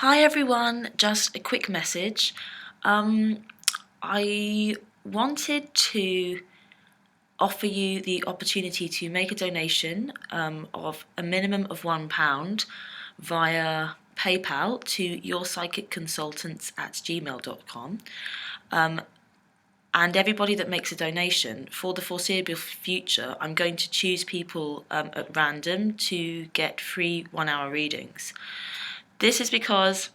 Hi everyone, just a quick message. I wanted to offer you the opportunity to make a donation of a minimum of £1 via PayPal to yourpsychicconsultants@gmail.com. And everybody that makes a donation, for the foreseeable future, I'm going to choose people at random to get free 1-hour readings. This is because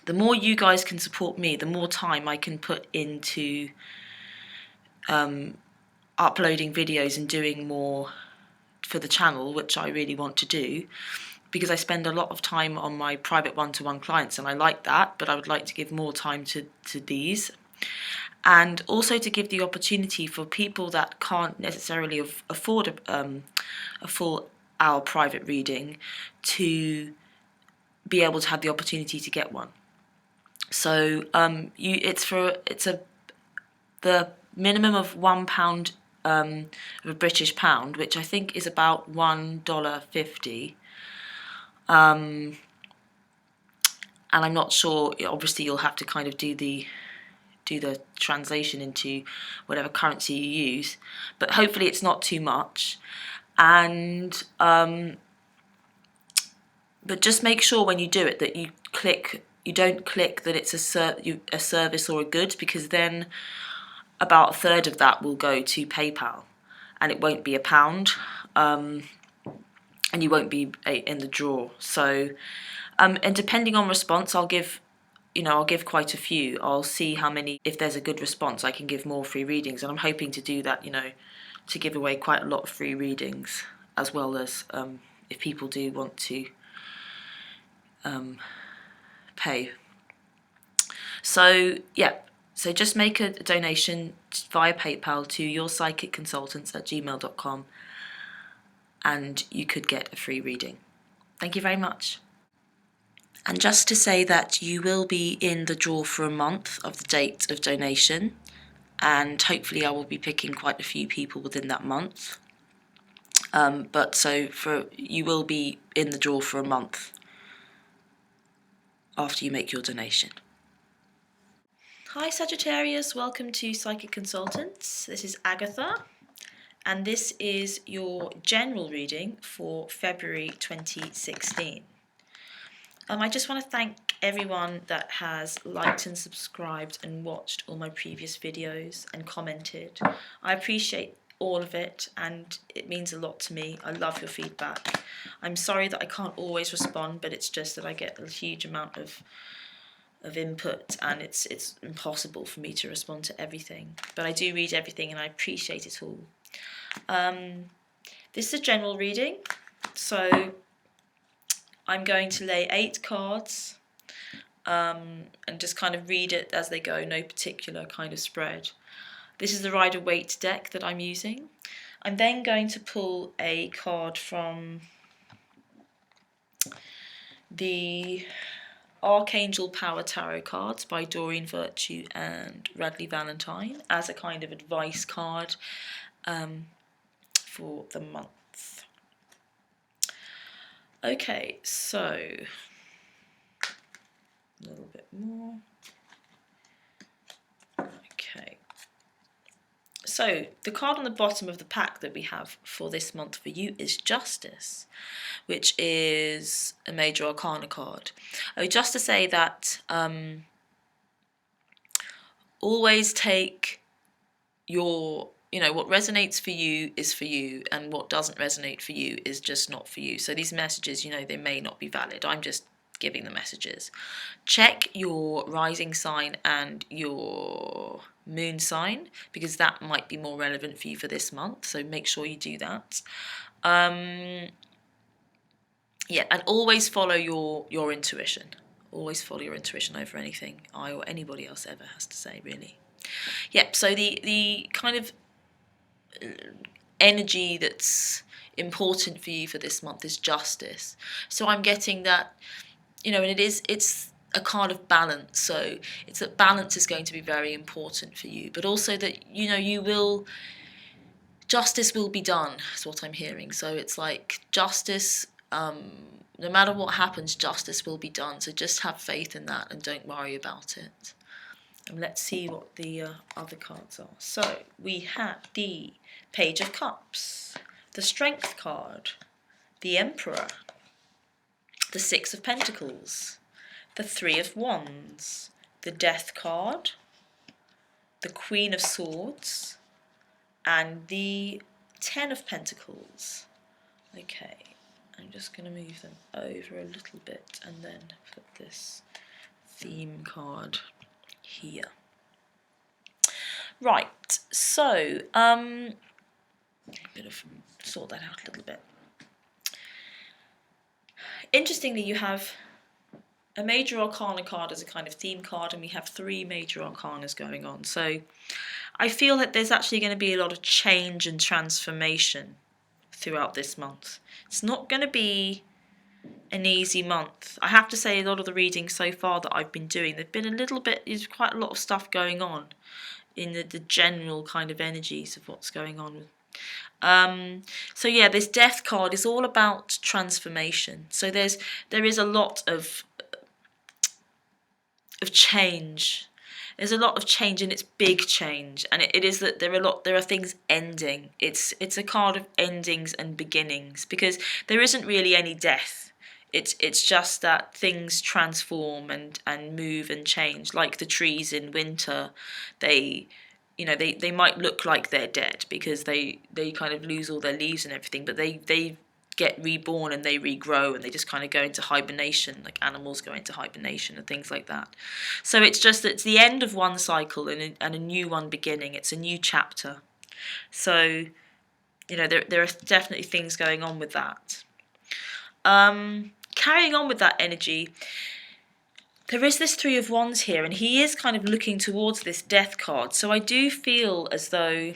the more you guys can support me, the more time I can put into uploading videos and doing more for the channel, which I really want to do, because I spend a lot of time on my private one-to-one clients and I like that, but I would like to give more time to these. And also to give the opportunity for people that can't necessarily afford a full hour private reading to be able to have the opportunity to get one. So the minimum of £1 of a British pound, which I think is about $1.50. And I'm not sure. Obviously, you'll have to kind of do the translation into whatever currency you use, but hopefully it's not too much. And but just make sure when you do it that you don't click that it's a service or a good, because then about a third of that will go to PayPal and it won't be £1, and you won't be in the draw. So and depending on response, I'll give quite a few. I'll see how many. If there's a good response, I can give more free readings, and I'm hoping to do that, to give away quite a lot of free readings, as well as if people do want to pay. So yeah, so just make a donation via PayPal to yourpsychicconsultants@gmail.com and you could get a free reading. Thank you very much. And just to say that you will be in the draw for a month of the date of donation, and hopefully I will be picking quite a few people within that month. You will be in the draw for a month after you make your donation. Hi Sagittarius, welcome to Psychic Consultants. This is Agatha, and this is your general reading for February 2016. I just want to thank everyone that has liked and subscribed and watched all my previous videos and commented. I appreciate all of it and it means a lot to me. I love your feedback. I'm sorry that I can't always respond, but it's just that I get a huge amount of input and it's impossible for me to respond to everything. But I do read everything and I appreciate it all. This is a general reading, so I'm going to lay 8 cards and just kind of read it as they go, no particular kind of spread. This is the Rider-Waite deck that I'm using. I'm then going to pull a card from the Archangel Power Tarot cards by Doreen Virtue and Radley Valentine as a kind of advice card for the month. Okay, so a little bit more. Okay. So the card on the bottom of the pack that we have for this month for you is Justice, which is a major arcana card. Just to say that always take your, what resonates for you is for you, and what doesn't resonate for you is just not for you. So these messages, they may not be valid. I'm just giving the messages. Check your rising sign and your moon sign, because that might be more relevant for you for this month, so make sure you do that. And always follow your intuition. Always follow your intuition over anything I or anybody else ever has to say, really. So the kind of energy that's important for you for this month is Justice. So I'm getting that, and it's a card of balance, so it's that balance is going to be very important for you, but also that justice will be done is what I'm hearing. So it's like justice No matter what happens, justice will be done. So just have faith in that and don't worry about it. And let's see what the other cards are. So we have the Page of Cups, the Strength card, the Emperor, the Six of Pentacles, the Three of Wands, the Death card, the Queen of Swords, and the Ten of Pentacles. Okay, I'm just going to move them over a little bit and then put this theme card here. Right, so a bit of sort that out a little bit. Interestingly, you have a major arcana card as a kind of theme card, and we have 3 major arcanas going on. So I feel that there's actually going to be a lot of change and transformation throughout this month. It's not going to be an easy month. I have to say, a lot of the readings so far that I've been doing, there's been a little bit, there's quite a lot of stuff going on in the general kind of energies of what's going on. So yeah, this Death card is all about transformation. So there is a lot of change. There's a lot of change, and it's big change, and it is that there are things ending. It's a card of endings and beginnings, because there isn't really any death. It's just that things transform and move and change, like the trees in winter. They might look like they're dead because they kind of lose all their leaves and everything, but they get reborn and they regrow, and they just kind of go into hibernation, like animals go into hibernation and things like that. So it's just that it's the end of one cycle and a new one beginning. It's a new chapter. So there are definitely things going on with that. Carrying on with that energy, there is this Three of Wands here, and he is kind of looking towards this Death card. So I do feel as though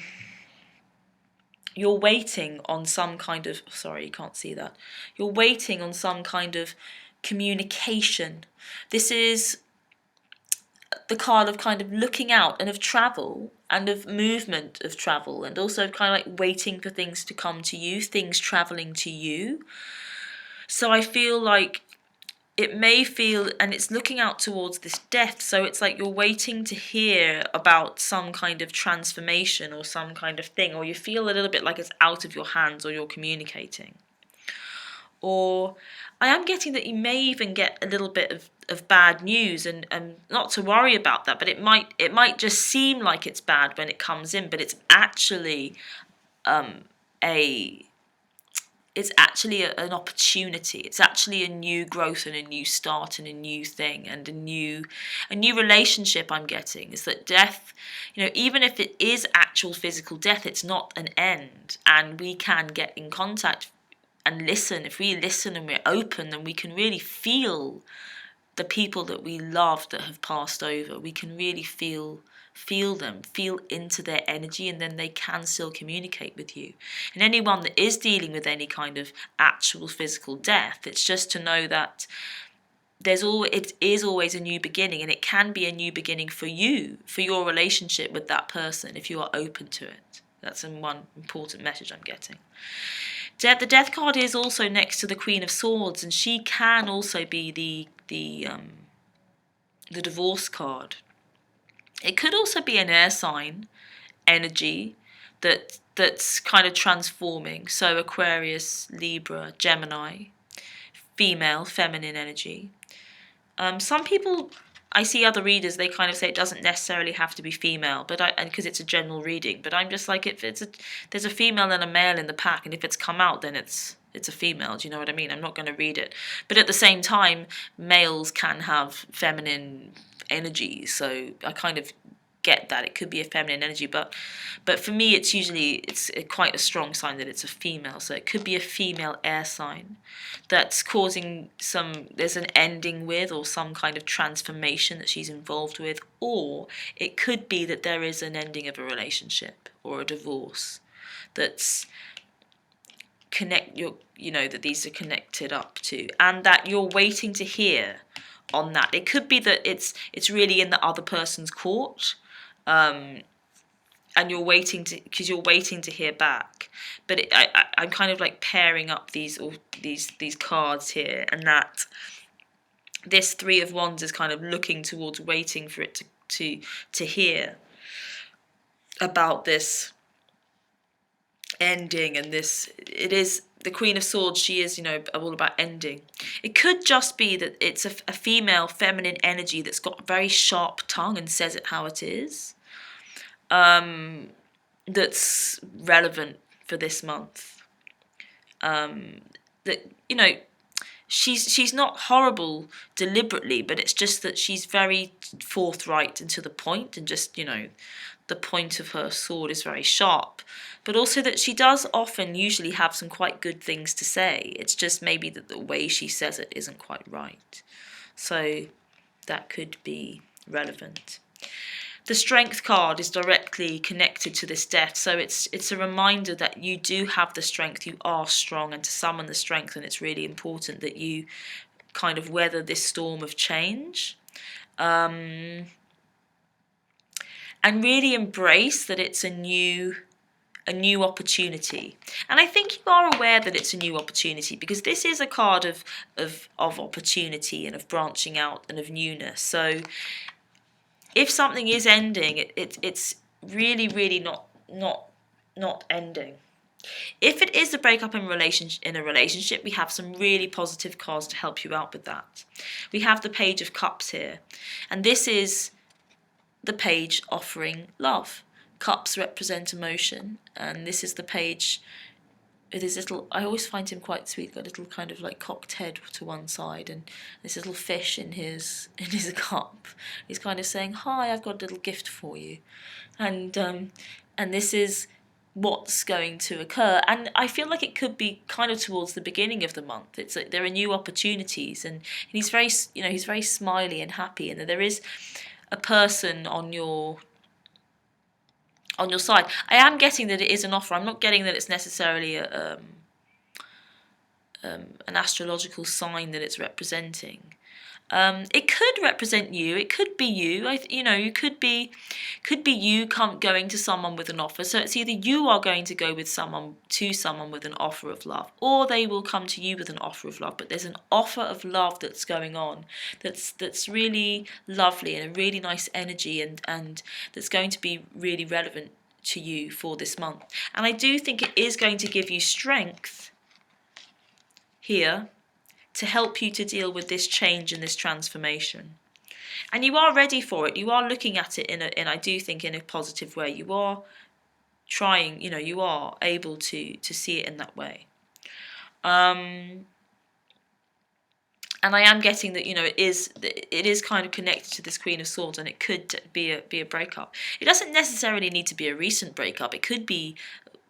you're waiting on some kind of, sorry, you can't see that. You're waiting on some kind of communication. This is the card of kind of looking out and of travel and of movement of travel, and also kind of like waiting for things to come to you, things traveling to you. So I feel like it may feel, and it's looking out towards this death, so it's like you're waiting to hear about some kind of transformation or some kind of thing, or you feel a little bit like it's out of your hands, or you're communicating. Or I am getting that you may even get a little bit of bad news, and not to worry about that, but it might just seem like it's bad when it comes in, but it's actually an opportunity. It's actually a new growth and a new start and a new thing and a new relationship. I'm getting is that death, even if it is actual physical death, it's not an end, and we can get in contact and listen. If we listen and we're open, then we can really feel the people that we love that have passed over. We can really feel them, feel into their energy, and then they can still communicate with you. And anyone that is dealing with any kind of actual physical death, it's just to know that it is always a new beginning, and it can be a new beginning for you, for your relationship with that person, if you are open to it. That's one important message I'm getting. The Death card is also next to the Queen of Swords, and she can also be the Divorce card. It could also be an air sign energy that's kind of transforming. So Aquarius, Libra, Gemini, female, feminine energy. Some people, I see other readers, they kind of say it doesn't necessarily have to be female, but because it's a general reading. But I'm just like, if there's a female and a male in the pack, and if it's come out, then it's a female. Do you know what I mean? I'm not going to read it. But at the same time, males can have feminine energy, so I kind of get that it could be a feminine energy, but for me it's quite a strong sign that it's a female. So it could be a female air sign that's causing there's an ending with, or some kind of transformation that she's involved with, or it could be that there is an ending of a relationship or a divorce that's that these are connected up to, and that you're waiting to hear on that. It could be that it's really in the other person's court, and you're waiting to hear back. But I'm kind of like pairing up these cards here, and that this Three of Wands is kind of looking towards waiting for it to hear about this ending. And this, it is the Queen of Swords. She is, all about ending. It could just be that it's a female feminine energy that's got a very sharp tongue and says it how it is, that's relevant for this month. That, she's not horrible deliberately, but it's just that she's very forthright and to the point, and just, the point of her sword is very sharp. But also that she does often usually have some quite good things to say. It's just maybe that the way she says it isn't quite right. So that could be relevant. The Strength card is directly connected to this death, so it's a reminder that you do have the strength, you are strong, and to summon the strength, and it's really important that you kind of weather this storm of change, and really embrace that it's a new opportunity. And I think you are aware that it's a new opportunity, because this is a card of opportunity and of branching out and of newness. So if something is ending, it's really, really not ending. If it is a breakup in a relationship, we have some really positive cards to help you out with that. We have the Page of Cups here, and this is the page offering love. Cups represent emotion, and this is the page with his little, I always find him quite sweet, got a little kind of like cocked head to one side, and this little fish in his cup. He's kind of saying, hi, I've got a little gift for you. And this is what's going to occur. And I feel like it could be kind of towards the beginning of the month. It's like there are new opportunities, and he's very, he's very smiley and happy, and there is a person on your side. I am getting that it is an offer. I'm not getting that it's necessarily an astrological sign that it's representing. It could represent you. It could be you. You could be you going to someone with an offer. So it's either you are going to go with someone with an offer of love, or they will come to you with an offer of love. But there's an offer of love that's going on, that's really lovely and a really nice energy, and that's going to be really relevant to you for this month. And I do think it is going to give you strength here to help you to deal with this change and this transformation. And you are ready for it. You are looking at it in I do think in a positive way. You are trying, you are able to see it in that way. And I am getting that, it is kind of connected to this Queen of Swords, and it could be a breakup. It doesn't necessarily need to be a recent breakup. It could be,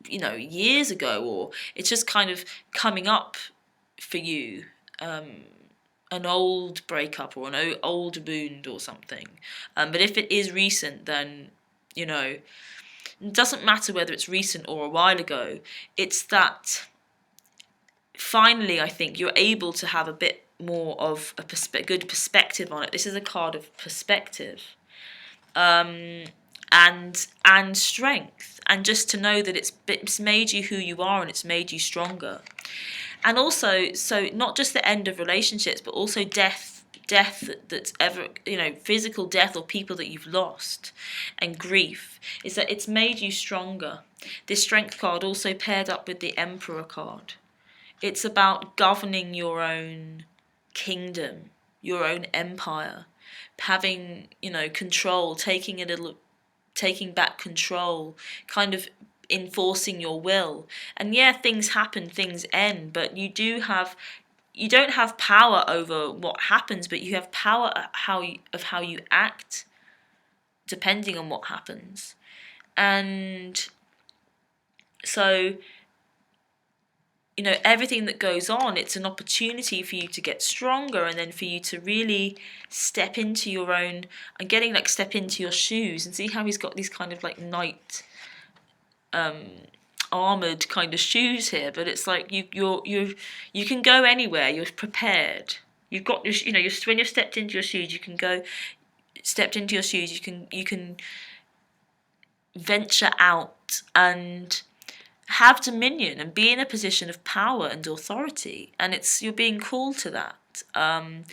years ago, or it's just kind of coming up for you. An old breakup or an old wound or something. But if it is recent, then, it doesn't matter whether it's recent or a while ago. It's that finally, I think, you're able to have a bit more of a good perspective on it. This is a card of perspective, and strength, and just to know that it's made you who you are, and it's made you stronger. And also, so not just the end of relationships, but also death that's ever, physical death or people that you've lost, and grief, is that it's made you stronger. This Strength card also paired up with the Emperor card. It's about governing your own kingdom, your own empire, having, control, taking back control, kind of enforcing your will. And yeah, things happen, things end, but you don't have power over what happens, but you have power how you act depending on what happens. And so, everything that goes on, it's an opportunity for you to get stronger, and then for you to really step into your own, and step into your shoes, and see how he's got these kind of like knight armored kind of shoes here, but it's like you can go anywhere. You're prepared. You've got your, when you're stepped into your shoes, you can venture out and have dominion and be in a position of power and authority, and you're being called to that. And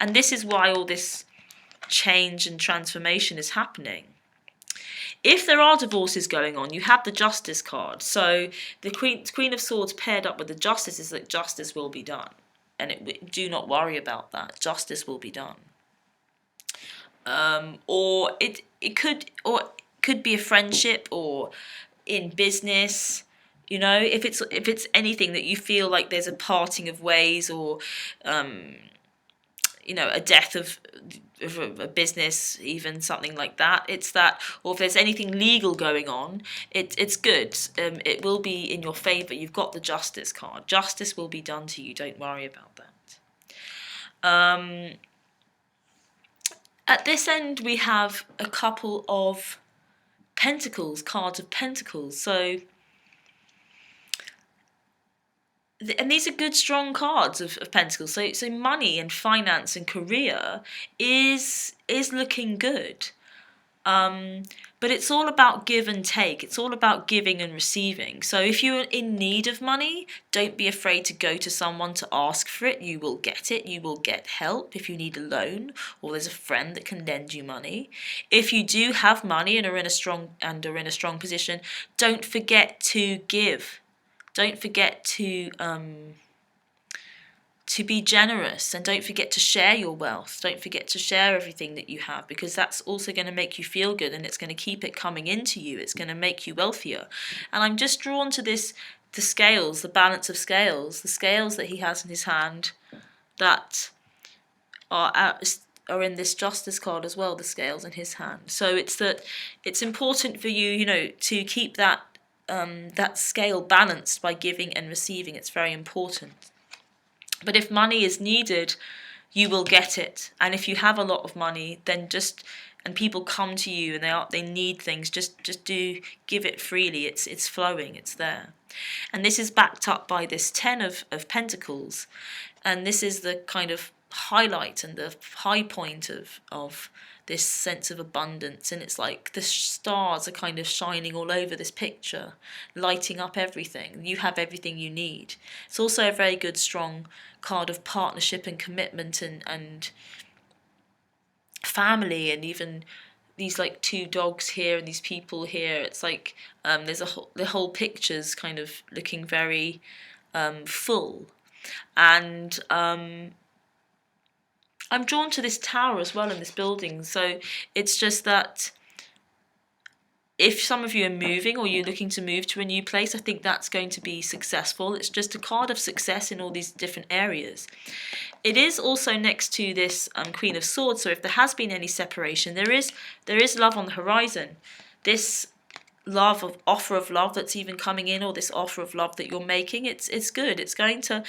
this is why all this change and transformation is happening. If there are divorces going on, you have the Justice card. So the Queen of Swords paired up with the Justice is that justice will be done. And do not worry about that. Justice will be done. Or it could be a friendship or in business. You know, if it's anything that you feel like there's a parting of ways, or a death of a business, even something like that. It's that, or if there's anything legal going on, it's good. It will be in your favour. You've got the Justice card. Justice will be done to you. Don't worry about that. At this end, we have a couple of Pentacles, cards of Pentacles. So, and these are good, strong cards of Pentacles. So money and finance and career is looking good. But it's all about give and take. It's all about giving and receiving. So if you're in need of money, don't be afraid to go to someone to ask for it. You will get it. You will get help if you need a loan, or there's a friend that can lend you money. If you do have money and are in a strong position, don't forget to give. Don't forget to be generous, and don't forget to share your wealth. Don't forget to share everything that you have, because that's also going to make you feel good, and it's going to keep it coming into you. It's going to make you wealthier. And I'm just drawn to the scales, the balance of scales, the scales that he has in his hand that are in this Justice card as well, the scales in his hand. So it's important for you, to keep that scale balanced by giving and receiving. It's very important. But if money is needed, you will get it. And if you have a lot of money, then and people come to you and they need things, just do give it freely. It's flowing, it's there. And this is backed up by this 10 of Pentacles. And this is the kind of highlight and the high point of this sense of abundance. And it's like the stars are kind of shining all over this picture, lighting up everything. You have everything you need. It's also a very good, strong card of partnership and commitment and family, and even these like two dogs here and these people here. It's like the whole picture's kind of looking very full. And I'm drawn to this tower as well in this building. So it's just that if some of you are moving or you're looking to move to a new place, I think that's going to be successful. It's just a card of success in all these different areas. It is also next to this Queen of Swords. So if there has been any separation, there is love on the horizon. This offer of love that's even coming in, or this offer of love that you're making, it's good. It's going to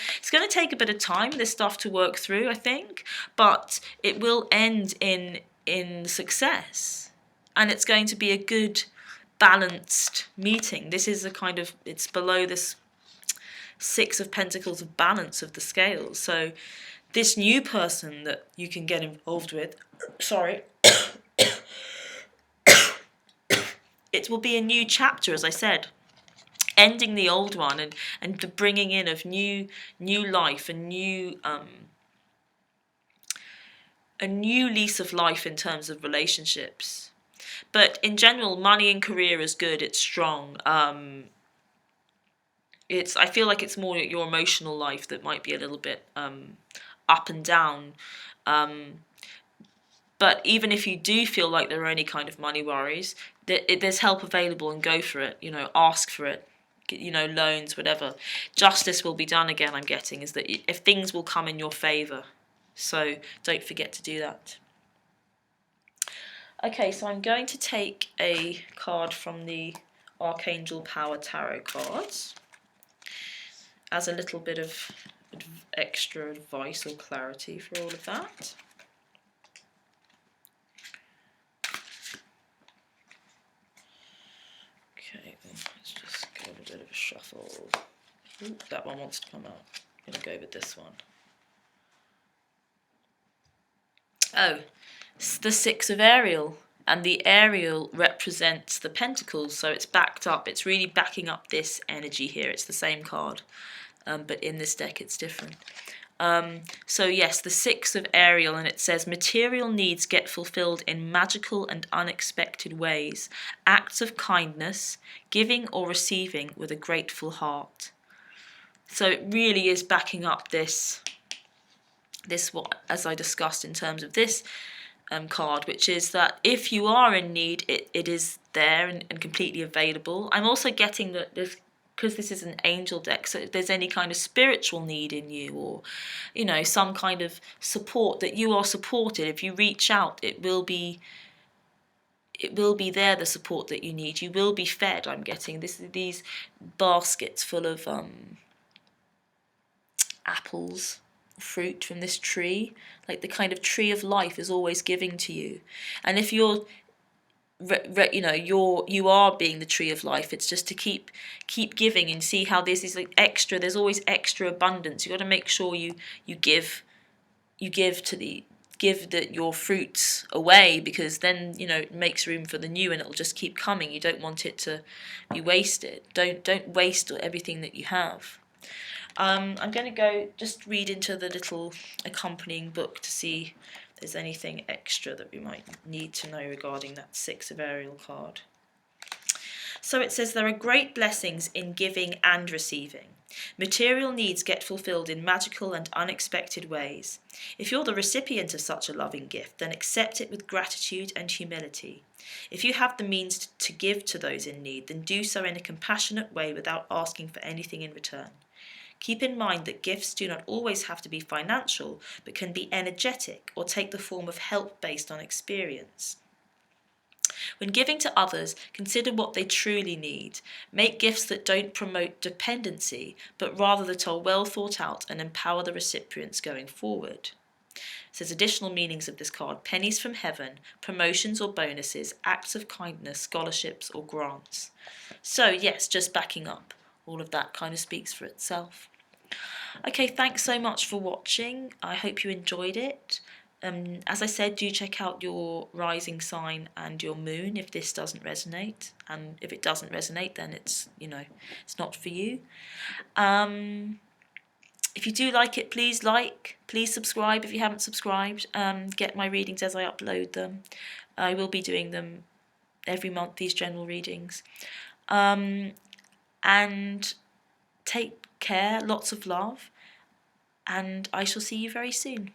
take a bit of time, this stuff to work through, I think, but it will end in success, and it's going to be a good balanced meeting. This is it's below this 6 of Pentacles of balance of the scales. So this new person that you can get involved with, it will be a new chapter, as I said, ending the old one and the bringing in of new life, a new lease of life in terms of relationships. But in general, money and career is good. It's strong. I feel like it's more your emotional life that might be a little bit up and down. But even if you do feel like there are any kind of money worries, there's help available, and go for it. Ask for it. Loans, whatever. Justice will be done again, I'm getting, is that if things will come in your favour. So don't forget to do that. Okay, so I'm going to take a card from the Archangel Power Tarot cards as a little bit of extra advice or clarity for all of that. Okay, let's just give a bit of a shuffle. Ooh, that one wants to come out. I'm going to go with this one. Oh, the 6 of Ariel. and the Ariel represents the Pentacles, so it's backed up. It's really backing up this energy here. It's the same card, but in this deck it's different. So yes, the Six of Ariel, and it says material needs get fulfilled in magical and unexpected ways. Acts of kindness, giving or receiving with a grateful heart. So it really is backing up this what, as I discussed in terms of this card, which is that if you are in need, it is there and completely available. I'm also getting that there's, because this is an angel deck, so if there's any kind of spiritual need in you, or some kind of support, that you are supported. If you reach out, it will be there, the support that you need. You will be fed. I'm getting these baskets full of apples, fruit from this tree, like the kind of tree of life is always giving to you. And if you're you are being the tree of life, it's just to keep giving and see how this is like extra. There's always extra abundance. You got to make sure you give your fruits away, because then it makes room for the new and it'll just keep coming. You don't want it to be wasted. Don't waste everything that you have. I'm going to go just read into the little accompanying book to see if there's anything extra that we might need to know regarding that Six of Ariel card. So it says there are great blessings in giving and receiving. Material needs get fulfilled in magical and unexpected ways. If you're the recipient of such a loving gift, then accept it with gratitude and humility. If you have the means to give to those in need, then do so in a compassionate way without asking for anything in return. Keep in mind that gifts do not always have to be financial, but can be energetic or take the form of help based on experience. When giving to others, consider what they truly need. Make gifts that don't promote dependency, but rather that are well thought out and empower the recipients going forward. It says additional meanings of this card: pennies from heaven, promotions or bonuses, acts of kindness, scholarships or grants. So yes, just backing up. All of that kind of speaks for itself. Okay, thanks so much for watching. I hope you enjoyed it. As I said, do check out your rising sign and your moon if this doesn't resonate. And if it doesn't resonate, then it's not for you. If you do like it, please subscribe if you haven't subscribed. Get my readings as I upload them. I will be doing them every month, these general readings. And take care, lots of love, and I shall see you very soon.